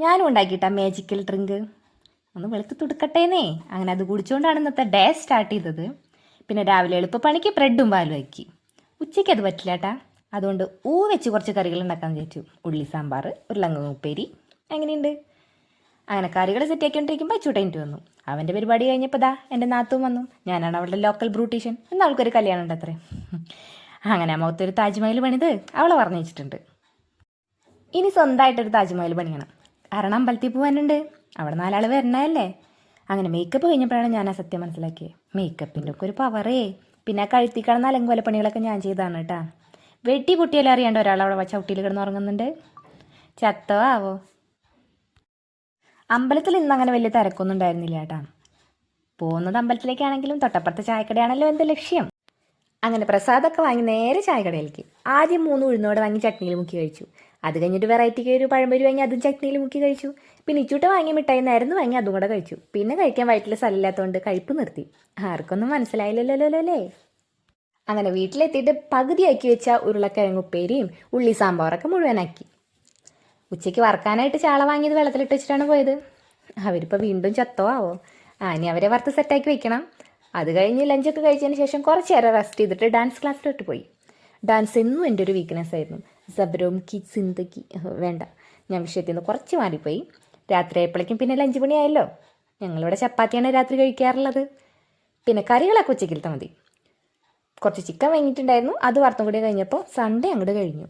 ഞാനും ഉണ്ടാക്കിയിട്ടാ magical drink. ഒന്ന് വെളുത്ത് തുടുക്കട്ടേന്നേ. അങ്ങനെ അത് കുടിച്ചുകൊണ്ടാണ് ഇന്നത്തെ ഡേ സ്റ്റാർട്ട് ചെയ്തത്. പിന്നെ രാവിലെ എളുപ്പപ്പണിക്ക് ബ്രെഡും പാലും ആക്കി. ഉച്ചയ്ക്ക് അത് പറ്റില്ല കേട്ടാ. അതുകൊണ്ട് വെച്ച് കുറച്ച് കറികൾ ഉണ്ടാക്കാൻ വിചാരിച്ചു. ഉള്ളി സാമ്പാർ, ഉരുളങ്ങ ഉപ്പേരി. എങ്ങനെയുണ്ട്? അങ്ങനെ കറികൾ സെറ്റാക്കിക്കൊണ്ടിരിക്കുമ്പോൾ അച്ചൂട്ടേനിട്ട് വന്നു. അവൻ്റെ പരിപാടി കഴിഞ്ഞപ്പോൾ എൻ്റെ നാത്തും വന്നു. ഞാനാണ് അവളുടെ ലോക്കൽ ബ്രൂട്ടീഷ്യൻ. ഇന്ന് അവൾക്കൊരു കല്യാണം ഉണ്ട് അത്രേ. അങ്ങനെ മുഖത്തൊരു താജ്മഹൽ പണിത് അവളെ പറഞ്ഞു വെച്ചിട്ടുണ്ട്. ഇനി സ്വന്തമായിട്ടൊരു താജ്മഹൽ പണിയണം. കാരണം അമ്പലത്തിൽ പോകാനുണ്ട്. അവിടെ 4 ആൾ വരണല്ലേ. അങ്ങനെ മേക്കപ്പ് കഴിഞ്ഞപ്പോഴാണ് ഞാൻ ആ സത്യം മനസ്സിലാക്കിയത്. മേക്കപ്പിൻ്റെ ഒക്കെ ഒരു പവറേ. പിന്നെ ആ കഴുത്തി കിടന്ന അലങ്കോല പണികളൊക്കെ ഞാൻ ചെയ്താണ് കേട്ടാ. വെട്ടി പൊട്ടിയാലും അറിയാണ്ട് ഒരാൾ അവിടെ ചവിട്ടിയിൽ കിടന്ന് ഉറങ്ങുന്നുണ്ട്. ചത്തോ ആവോ. അമ്പലത്തിൽ ഇന്ന് അങ്ങനെ വലിയ തിരക്കൊന്നും ഉണ്ടായിരുന്നില്ല കേട്ടാ. പോകുന്നത് അമ്പലത്തിലേക്കാണെങ്കിലും തൊട്ടപ്പുറത്തെ ചായക്കടയാണല്ലോ എൻ്റെ ലക്ഷ്യം. അങ്ങനെ പ്രസാദമൊക്കെ വാങ്ങി നേരെ ചായക്കടയിലേക്ക്. ആദ്യം 3 ഉഴുന്നോടെ വാങ്ങി ചട്നിയിൽ മുക്കി കഴിച്ചു. അത് കഴിഞ്ഞിട്ട് വെറൈറ്റിക്ക് ഒരു പഴംപൊരി വാങ്ങി അതും ചട്നിയിൽ മുക്കി കഴിച്ചു. പിന്നെ ഇച്ചൂട്ട വാങ്ങിയ മിഠായി നേരന്ന് വാങ്ങി അതും കൂടെ കഴിച്ചു. പിന്നെ കഴിക്കാൻ വയറ്റിൽ സ്ഥലമില്ലാത്തതുകൊണ്ട് കഴിപ്പ് നിർത്തി. ആർക്കൊന്നും മനസ്സിലായില്ലല്ലോ അല്ലേ. അങ്ങനെ വീട്ടിലെത്തിയിട്ട് പകുതിയാക്കി വെച്ച ഉരുളക്കിഴങ്ങ് ഉപ്പേരിയും ഉള്ളി സാമ്പാറൊക്കെ മുഴുവനാക്കി. ഉച്ചയ്ക്ക് വറുക്കാനായിട്ട് ചാള വാങ്ങിയത് വെള്ളത്തിലിട്ട് വെച്ചിട്ടാണ് പോയത്. അവരിപ്പോൾ വീണ്ടും ചത്തോ ആവോ. ഇനി അവരെ വറുത്ത് സെറ്റാക്കി വെക്കണം. അത് കഴിഞ്ഞ് ലഞ്ചൊക്കെ കഴിച്ചതിന് ശേഷം കുറച്ച് നേരം റെസ്റ്റ് ചെയ്തിട്ട് ഡാൻസ് ക്ലാസ്സിലോട്ട് പോയി. ഡാൻസ് എന്നും എൻ്റെ ഒരു വീക്ക്നെസ് ആയിരുന്നു. സബ്രോം കി സിന്ദഗി വേണ്ട, ഞാൻ വിഷയത്തിൽ നിന്ന് കുറച്ച് മാറിപ്പോയി. രാത്രി ആയപ്പോഴേക്കും പിന്നെ ലഞ്ച് പണിയായല്ലോ. ഞങ്ങളിവിടെ ചപ്പാത്തിയാണ് രാത്രി കഴിക്കാറുള്ളത്. പിന്നെ കറികളൊക്കെ ഉച്ചയ്ക്കിലത്തെ മതി. കുറച്ച് ചിക്കൻ വാങ്ങിയിട്ടുണ്ടായിരുന്നു. അത് വറുത്തും കൂടി കഴിഞ്ഞപ്പോൾ സൺഡേ അങ്ങോട്ട് കഴിഞ്ഞു.